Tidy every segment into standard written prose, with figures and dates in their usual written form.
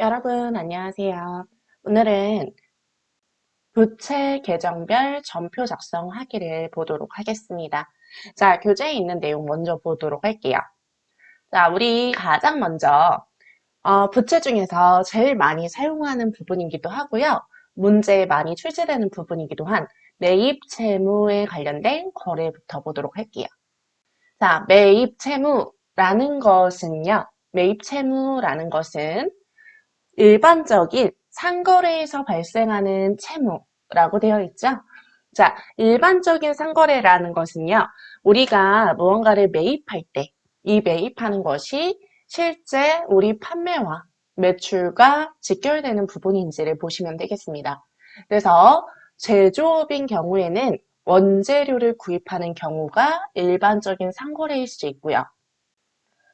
여러분, 안녕하세요. 오늘은 부채 계정별 전표 작성하기를 보도록 하겠습니다. 자, 교재에 있는 내용 먼저 보도록 할게요. 자, 우리 가장 먼저 부채 중에서 제일 많이 사용하는 부분이기도 하고요. 문제에 많이 출제되는 부분이기도 한 매입 채무에 관련된 거래부터 보도록 할게요. 자, 매입 채무라는 것은요. 매입 채무라는 것은 일반적인 상거래에서 발생하는 채무라고 되어 있죠. 자, 일반적인 상거래라는 것은요, 우리가 무언가를 매입할 때, 이 매입하는 것이 실제 우리 판매와 매출과 직결되는 부분인지를 보시면 되겠습니다. 그래서 제조업인 경우에는 원재료를 구입하는 경우가 일반적인 상거래일 수 있고요.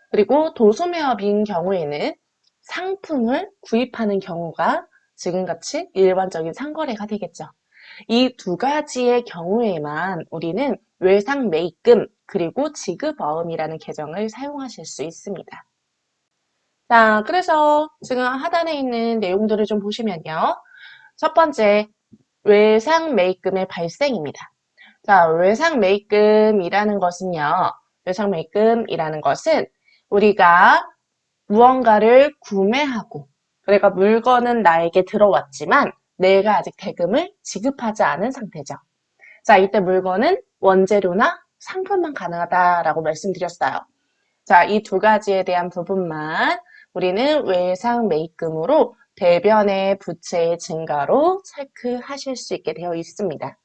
그리고 도소매업인 경우에는 상품을 구입하는 경우가 지금같이 일반적인 상거래가 되겠죠. 이 두 가지의 경우에만 우리는 외상매입금 그리고 지급어음이라는 계정을 사용하실 수 있습니다. 자, 그래서 지금 하단에 있는 내용들을 좀 보시면요. 첫 번째, 외상매입금의 발생입니다. 자, 외상매입금이라는 것은요. 외상매입금이라는 것은 우리가 무언가를 구매하고, 그러니까 물건은 나에게 들어왔지만 내가 아직 대금을 지급하지 않은 상태죠. 자, 이때 물건은 원재료나 상품만 가능하다라고 말씀드렸어요. 자, 이 두 가지에 대한 부분만 우리는 외상매입금으로 대변의 부채의 증가로 체크하실 수 있게 되어 있습니다.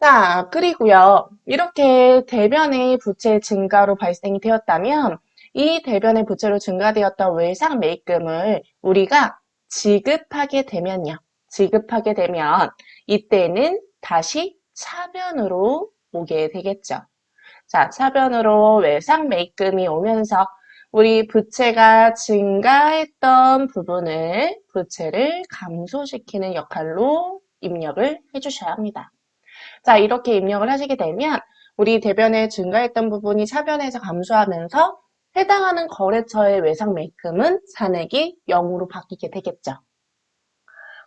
자, 그리고요. 이렇게 대변의 부채 증가로 발생이 되었다면 이 대변의 부채로 증가되었던 외상 매입금을 우리가 지급하게 되면 이때는 다시 차변으로 오게 되겠죠. 자, 차변으로 외상 매입금이 오면서 우리 부채가 증가했던 부분을 부채를 감소시키는 역할로 입력을 해주셔야 합니다. 자, 이렇게 입력을 하시게 되면 우리 대변에 증가했던 부분이 차변에서 감소하면서 해당하는 거래처의 외상 매입금은 잔액이 0으로 바뀌게 되겠죠.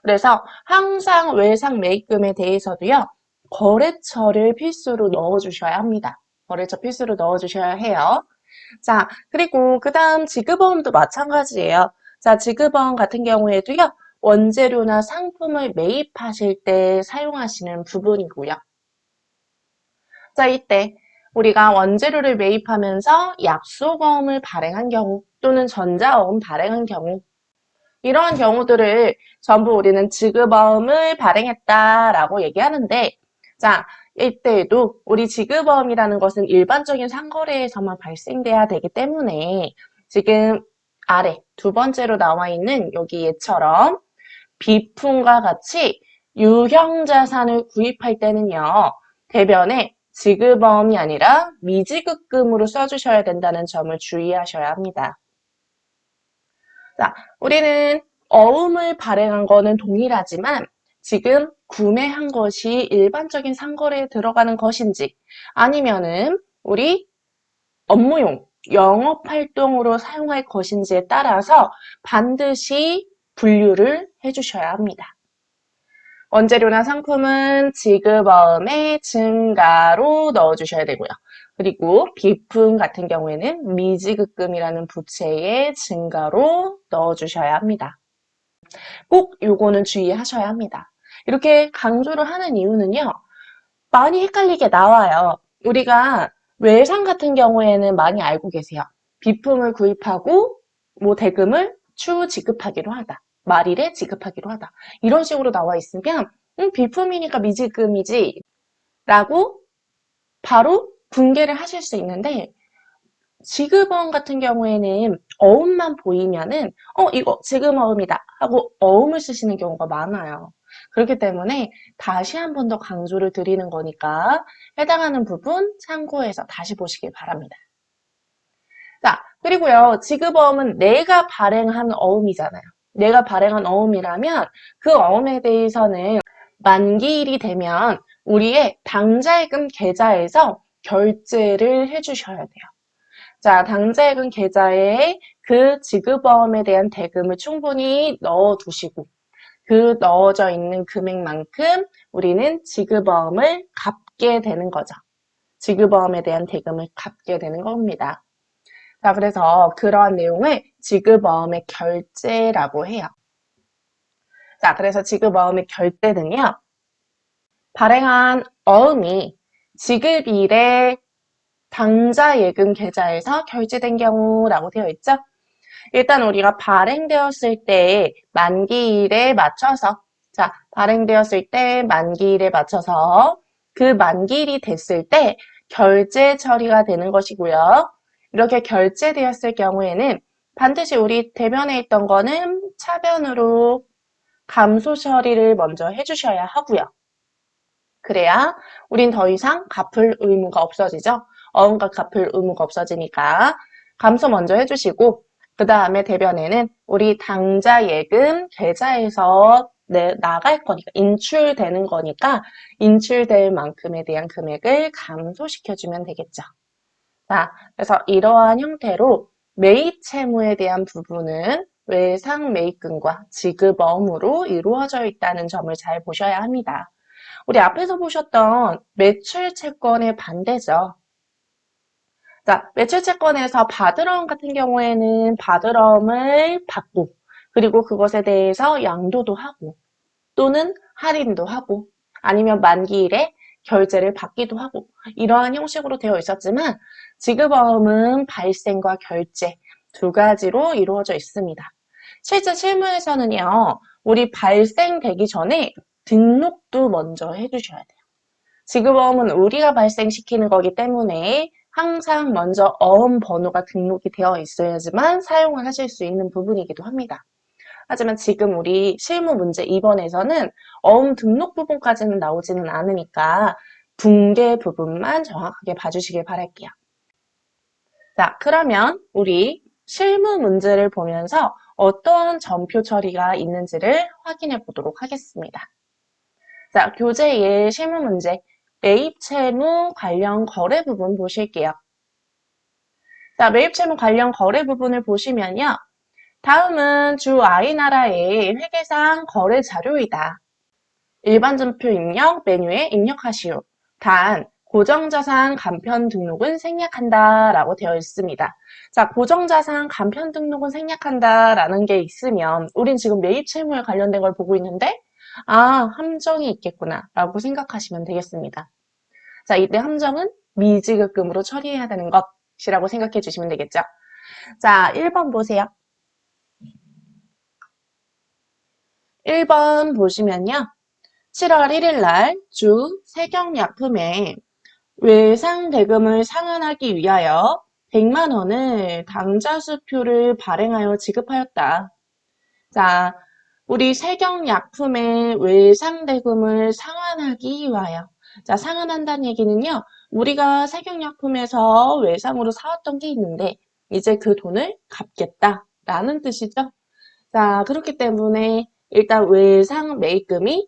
그래서 항상 외상 매입금에 대해서도요. 거래처를 필수로 넣어주셔야 합니다. 거래처 필수로 넣어주셔야 해요. 자, 그리고 그 다음 지급어음도 마찬가지예요. 자, 지급어음 같은 경우에도요. 원재료나 상품을 매입하실 때 사용하시는 부분이고요. 자, 이때 우리가 원재료를 매입하면서 약속어음을 발행한 경우 또는 전자어음 발행한 경우 이러한 경우들을 전부 우리는 지급어음을 발행했다라고 얘기하는데 자, 이때에도 우리 지급어음이라는 것은 일반적인 상거래에서만 발생돼야 되기 때문에 지금 아래 두 번째로 나와 있는 여기 얘처럼 비품과 같이 유형자산을 구입할 때는요. 대변에 지급어음이 아니라 미지급금으로 써주셔야 된다는 점을 주의하셔야 합니다. 자, 우리는 어음을 발행한 거는 동일하지만 지금 구매한 것이 일반적인 상거래에 들어가는 것인지 아니면은 우리 업무용, 영업활동으로 사용할 것인지에 따라서 반드시 분류를 해주셔야 합니다. 원재료나 상품은 지급어음의 증가로 넣어주셔야 되고요. 그리고 비품 같은 경우에는 미지급금이라는 부채의 증가로 넣어주셔야 합니다. 꼭 요거는 주의하셔야 합니다. 이렇게 강조를 하는 이유는요. 많이 헷갈리게 나와요. 우리가 외상 같은 경우에는 많이 알고 계세요. 비품을 구입하고 뭐 대금을 추후 지급하기로 하다. 말일에 지급하기로 하다. 이런 식으로 나와 있으면 비품이니까 미지급이지 라고 바로 분개를 하실 수 있는데 지급어음 같은 경우에는 어음만 보이면은 이거 지급어음이다 하고 어음을 쓰시는 경우가 많아요. 그렇기 때문에 다시 한 번 더 강조를 드리는 거니까 해당하는 부분 참고해서 다시 보시길 바랍니다. 자, 그리고요. 지급어음은 내가 발행한 어음이잖아요. 내가 발행한 어음이라면 그 어음에 대해서는 만기일이 되면 우리의 당좌예금 계좌에서 결제를 해주셔야 돼요. 자, 당좌예금 계좌에 그 지급어음에 대한 대금을 충분히 넣어두시고 그 넣어져 있는 금액만큼 우리는 지급어음을 갚게 되는 거죠. 지급어음에 대한 대금을 갚게 되는 겁니다. 자, 그래서 그러한 내용을 지급어음의 결제라고 해요. 자, 그래서 지급어음의 결제는요, 발행한 어음이 지급일에 당좌예금 계좌에서 결제된 경우라고 되어 있죠. 일단 우리가 발행되었을 때 만기일에 맞춰서 발행되었을 때 만기일에 맞춰서 그 만기일이 됐을 때 결제 처리가 되는 것이고요. 이렇게 결제되었을 경우에는 반드시 우리 대변에 있던 거는 차변으로 감소 처리를 먼저 해주셔야 하고요. 그래야 우린 더 이상 갚을 의무가 없어지죠. 어음과 갚을 의무가 없어지니까 감소 먼저 해주시고 그 다음에 대변에는 우리 당좌예금 계좌에서 나갈 거니까 인출되는 거니까 인출될 만큼에 대한 금액을 감소시켜주면 되겠죠. 자, 그래서 이러한 형태로 매입 채무에 대한 부분은 외상 매입금과 지급어음으로 이루어져 있다는 점을 잘 보셔야 합니다. 우리 앞에서 보셨던 매출 채권의 반대죠. 자, 매출 채권에서 받으러움 같은 경우에는 받으러움을 받고 그리고 그것에 대해서 양도도 하고 또는 할인도 하고 아니면 만기일에 결제를 받기도 하고 이러한 형식으로 되어 있었지만 지급어음은 발생과 결제 두 가지로 이루어져 있습니다. 실제 실무에서는요. 우리 발생되기 전에 등록도 먼저 해주셔야 돼요. 지급어음은 우리가 발생시키는 거기 때문에 항상 먼저 어음 번호가 등록이 되어 있어야지만 사용을 하실 수 있는 부분이기도 합니다. 하지만 지금 우리 실무 문제 2번에서는 어음 등록 부분까지는 나오지는 않으니까 붕괴 부분만 정확하게 봐주시길 바랄게요. 자, 그러면 우리 실무 문제를 보면서 어떤 점표 처리가 있는지를 확인해 보도록 하겠습니다. 자, 교재의 실무 문제, 매입 채무 관련 거래 부분 보실게요. 자, 매입 채무 관련 거래 부분을 보시면요. 다음은 주 I나라의 회계상 거래 자료이다. 일반 전표 입력 메뉴에 입력하시오. 단, 고정자산 간편 등록은 생략한다 라고 되어 있습니다. 자, 고정자산 간편 등록은 생략한다 라는 게 있으면 우린 지금 매입 채무에 관련된 걸 보고 있는데 함정이 있겠구나 라고 생각하시면 되겠습니다. 자, 이때 함정은 미지급금으로 처리해야 되는 것이라고 생각해 주시면 되겠죠. 자, 1번 보세요. 1번 보시면요. 7월 1일 날 주 세경약품에 외상 대금을 상환하기 위하여 100만 원을 당좌수표를 발행하여 지급하였다. 자, 우리 세경약품의 외상 대금을 상환하기 위하여. 자, 상환한다는 얘기는요. 우리가 세경약품에서 외상으로 사왔던 게 있는데 이제 그 돈을 갚겠다라는 뜻이죠. 자, 그렇기 때문에 일단 외상 매입금이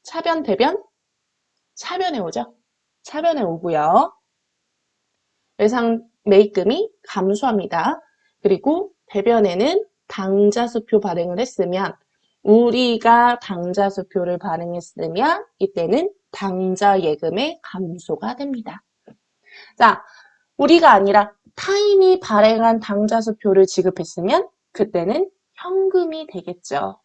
차변, 대변? 차변에 오죠. 차변에 오고요. 외상 매입금이 감소합니다. 그리고 대변에는 당좌수표 발행을 했으면 우리가 당좌수표를 발행했으면 이때는 당좌예금의 감소가 됩니다. 자, 우리가 아니라 타인이 발행한 당좌수표를 지급했으면 그때는 현금이 되겠죠.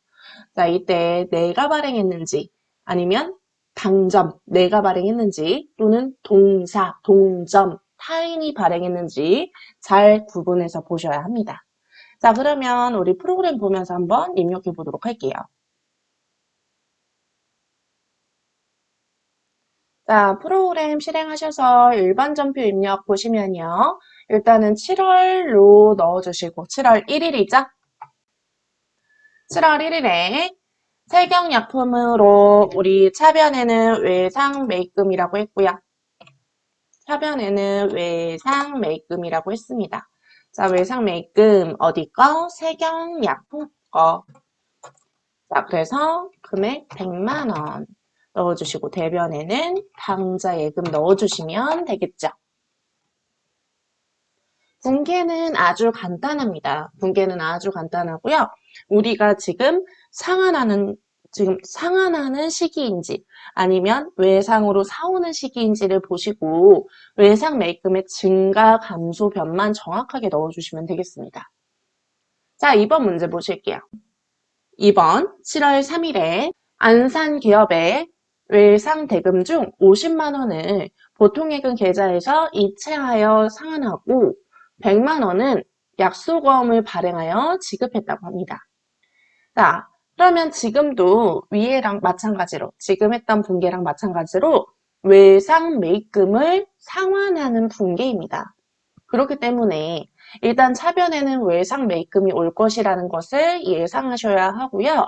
자, 이때 내가 발행했는지 아니면 당점, 내가 발행했는지 또는 동사, 동점, 타인이 발행했는지 잘 구분해서 보셔야 합니다. 자, 그러면 우리 프로그램 보면서 한번 입력해 보도록 할게요. 자, 프로그램 실행하셔서 일반 전표 입력 보시면요. 일단은 7월로 넣어주시고 7월 1일이죠? 7월 1일에 세경약품으로 우리 차변에는 외상 매입금이라고 했고요. 차변에는 외상 매입금이라고 했습니다. 자, 외상 매입금 어디 거? 세경약품 거. 자, 그래서 금액 100만 원 넣어주시고 대변에는 당좌예금 넣어주시면 되겠죠. 분계는 아주 간단합니다. 분계는 아주 간단하고요. 우리가 지금 상환하는 시기인지 아니면 외상으로 사오는 시기인지를 보시고 외상 매입금의 증가, 감소 변만 정확하게 넣어주시면 되겠습니다. 자, 2번 문제 보실게요. 2번 7월 3일에 안산기업의 외상 대금 중 50만 원을 보통예금 계좌에서 이체하여 상환하고 100만 원은 약속어음을 발행하여 지급했다고 합니다. 자, 그러면 지금도 위에랑 마찬가지로 지금 했던 분계랑 마찬가지로 외상 매입금을 상환하는 분계입니다. 그렇기 때문에 일단 차변에는 외상 매입금이 올 것이라는 것을 예상하셔야 하고요.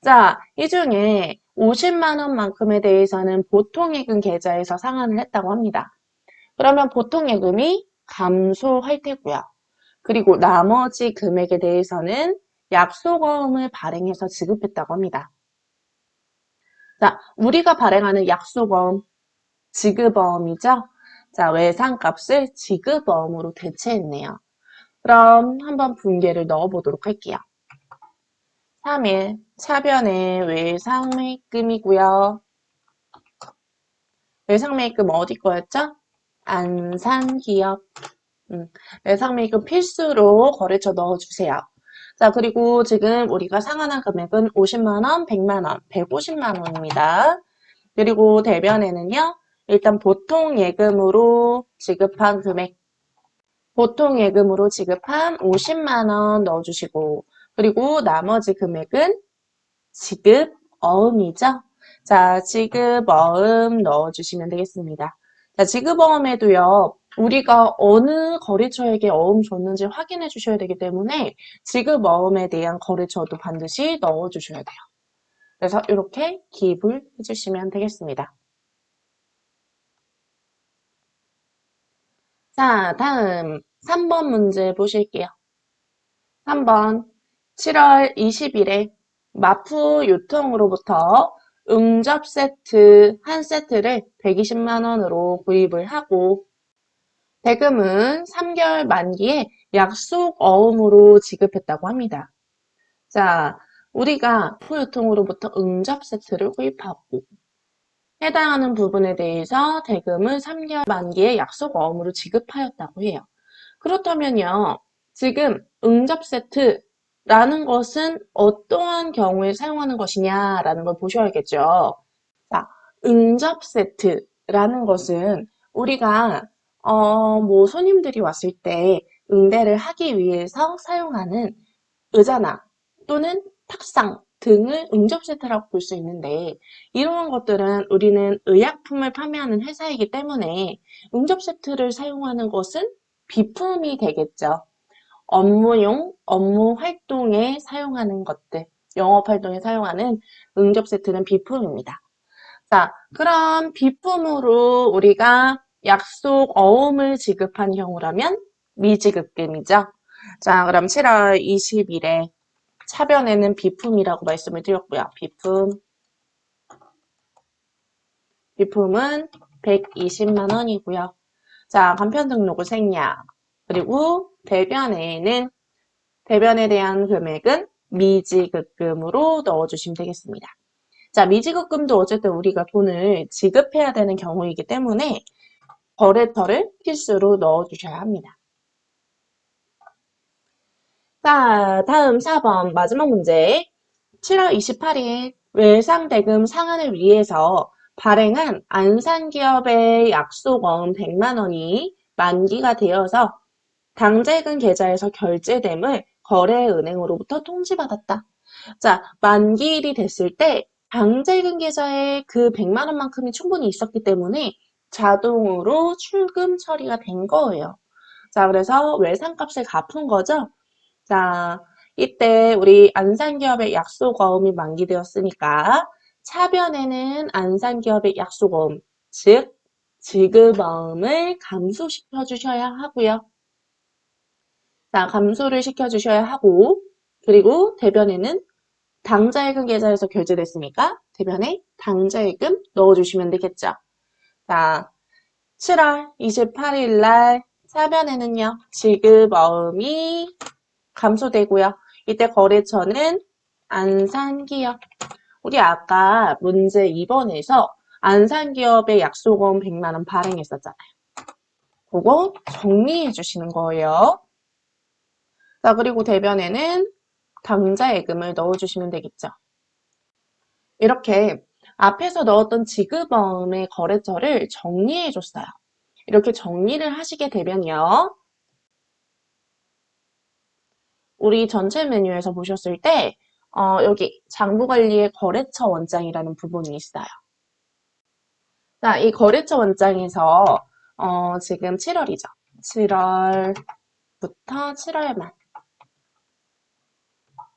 자, 이 중에 50만 원만큼에 대해서는 보통예금 계좌에서 상환을 했다고 합니다. 그러면 보통예금이 감소할 테고요. 그리고 나머지 금액에 대해서는 약속어음을 발행해서 지급했다고 합니다. 자, 우리가 발행하는 약속어음, 지급어음이죠? 자, 외상값을 지급어음으로 대체했네요. 그럼 한번 분계를 넣어보도록 할게요. 3일 차변의 외상매입금이고요. 외상매입금 어디 거였죠? 안산기업. 외상매입금 필수로 거래처 넣어주세요. 자, 그리고 지금 우리가 상환한 금액은 50만 원, 100만 원, 150만 원입니다. 그리고 대변에는요. 일단 보통 예금으로 지급한 금액, 보통 예금으로 지급한 50만 원 넣어주시고 그리고 나머지 금액은 지급 어음이죠. 자, 지급 어음 넣어주시면 되겠습니다. 자, 지급 어음에도요. 우리가 어느 거래처에게 어음 줬는지 확인해 주셔야 되기 때문에 지급 어음에 대한 거래처도 반드시 넣어주셔야 돼요. 그래서 이렇게 기입을 해주시면 되겠습니다. 자, 다음 3번 문제 보실게요. 3번 7월 20일에 마프 유통으로부터 응접 세트 한 세트를 120만 원으로 구입을 하고 대금은 3개월 만기에 약속 어음으로 지급했다고 합니다. 자, 우리가 마프 유통으로부터 응접 세트를 구입하고 해당하는 부분에 대해서 대금을 3개월 만기에 약속 어음으로 지급하였다고 해요. 그렇다면요, 지금 응접 세트라는 것은 어떠한 경우에 사용하는 것이냐라는 걸 보셔야겠죠. 자, 응접 세트라는 것은 우리가 뭐 손님들이 왔을 때 응대를 하기 위해서 사용하는 의자나 또는 탁상 등을 응접 세트라고 볼 수 있는데 이러한 것들은 우리는 의약품을 판매하는 회사이기 때문에 응접 세트를 사용하는 것은 비품이 되겠죠. 업무용, 업무 활동에 사용하는 것들, 영업 활동에 사용하는 응접 세트는 비품입니다. 자, 그럼 비품으로 우리가 약속 어음을 지급한 경우라면 미지급금이죠. 자, 그럼 7월 20일에 차변에는 비품이라고 말씀을 드렸고요. 비품은 120만 원이고요. 자, 간편 등록을 생략. 그리고 대변에 대한 금액은 미지급금으로 넣어주시면 되겠습니다. 자, 미지급금도 어쨌든 우리가 돈을 지급해야 되는 경우이기 때문에 거래처를 필수로 넣어주셔야 합니다. 자, 다음 4번 마지막 문제. 7월 28일 외상대금 상환을 위해서 발행한 안산기업의 약속어음 100만 원이 만기가 되어서 당재금 계좌에서 결제됨을 거래은행으로부터 통지받았다. 자, 만기일이 됐을 때 당재금 계좌에 그 100만 원만큼이 충분히 있었기 때문에 자동으로 출금 처리가 된 거예요. 자, 그래서 외상값을 갚은 거죠. 자, 이때 우리 안산기업의 약속어음이 만기되었으니까 차변에는 안산기업의 약속어음, 즉 지급어음을 감소시켜 주셔야 하고요. 자, 감소를 시켜주셔야 하고 그리고 대변에는 당좌예금 계좌에서 결제됐으니까 대변에 당좌예금 넣어주시면 되겠죠. 자, 7월 28일 날 차변에는요, 지급어음이 감소되고요. 이때 거래처는 안산기업. 우리 아까 문제 2번에서 안산기업의 약속금 100만 원 발행했었잖아요. 그거 정리해 주시는 거예요. 자, 그리고 대변에는 당좌 예금을 넣어주시면 되겠죠. 이렇게 앞에서 넣었던 지급어음의 거래처를 정리해 줬어요. 이렇게 정리를 하시게 되면요. 우리 전체 메뉴에서 보셨을 때 여기 장부관리의 거래처 원장이라는 부분이 있어요. 자, 이 거래처 원장에서 지금 7월이죠. 7월부터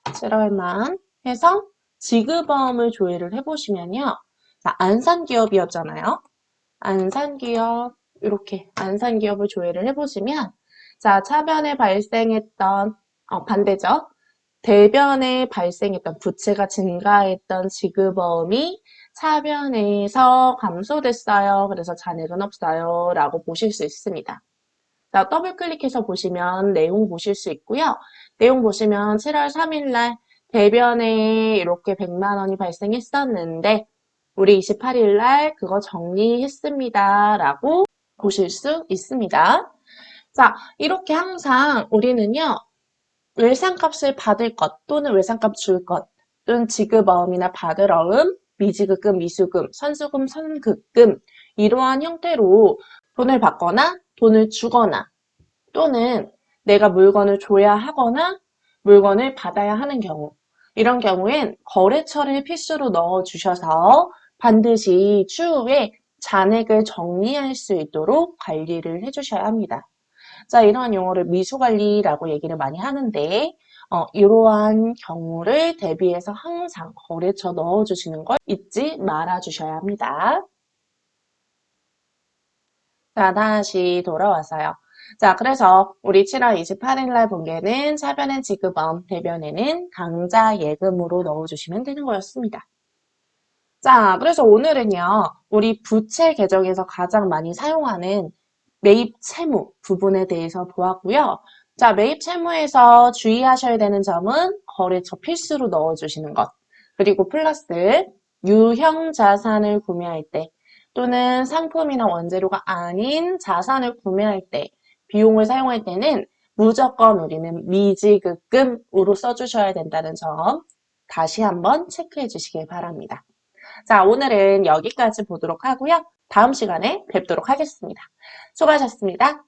7월만 해서 지급어음을 조회를 해보시면요. 자, 안산기업이었잖아요. 안산기업 이렇게 안산기업을 조회를 해보시면 자, 차변에 발생했던 반대죠. 대변에 발생했던 부채가 증가했던 지급어음이 차변에서 감소됐어요. 그래서 잔액은 없어요. 라고 보실 수 있습니다. 자, 더블 클릭해서 보시면 내용 보실 수 있고요. 내용 보시면 7월 3일 날 대변에 이렇게 100만 원이 발생했었는데 우리 28일 날 그거 정리했습니다. 라고 보실 수 있습니다. 자, 이렇게 항상 우리는요. 외상값을 받을 것 또는 외상값 줄 것 또는 지급어음이나 받을 어음, 미지급금, 미수금, 선수금, 선급금 이러한 형태로 돈을 받거나 돈을 주거나 또는 내가 물건을 줘야 하거나 물건을 받아야 하는 경우 이런 경우엔 거래처를 필수로 넣어주셔서 반드시 추후에 잔액을 정리할 수 있도록 관리를 해주셔야 합니다. 자, 이러한 용어를 미수관리라고 얘기를 많이 하는데 이러한 경우를 대비해서 항상 거래처 넣어주시는 걸 잊지 말아주셔야 합니다. 자, 다시 돌아와서요. 자, 그래서 우리 7월 28일 날 본게는 차변엔 지급어음, 대변에는 당좌 예금으로 넣어주시면 되는 거였습니다. 자, 그래서 오늘은요, 우리 부채 계정에서 가장 많이 사용하는 매입 채무 부분에 대해서 보았고요. 자, 매입 채무에서 주의하셔야 되는 점은 거래처 필수로 넣어주시는 것. 그리고 플러스 유형 자산을 구매할 때 또는 상품이나 원재료가 아닌 자산을 구매할 때 비용을 사용할 때는 무조건 우리는 미지급금으로 써주셔야 된다는 점 다시 한번 체크해 주시길 바랍니다. 자, 오늘은 여기까지 보도록 하고요. 다음 시간에 뵙도록 하겠습니다. 수고하셨습니다.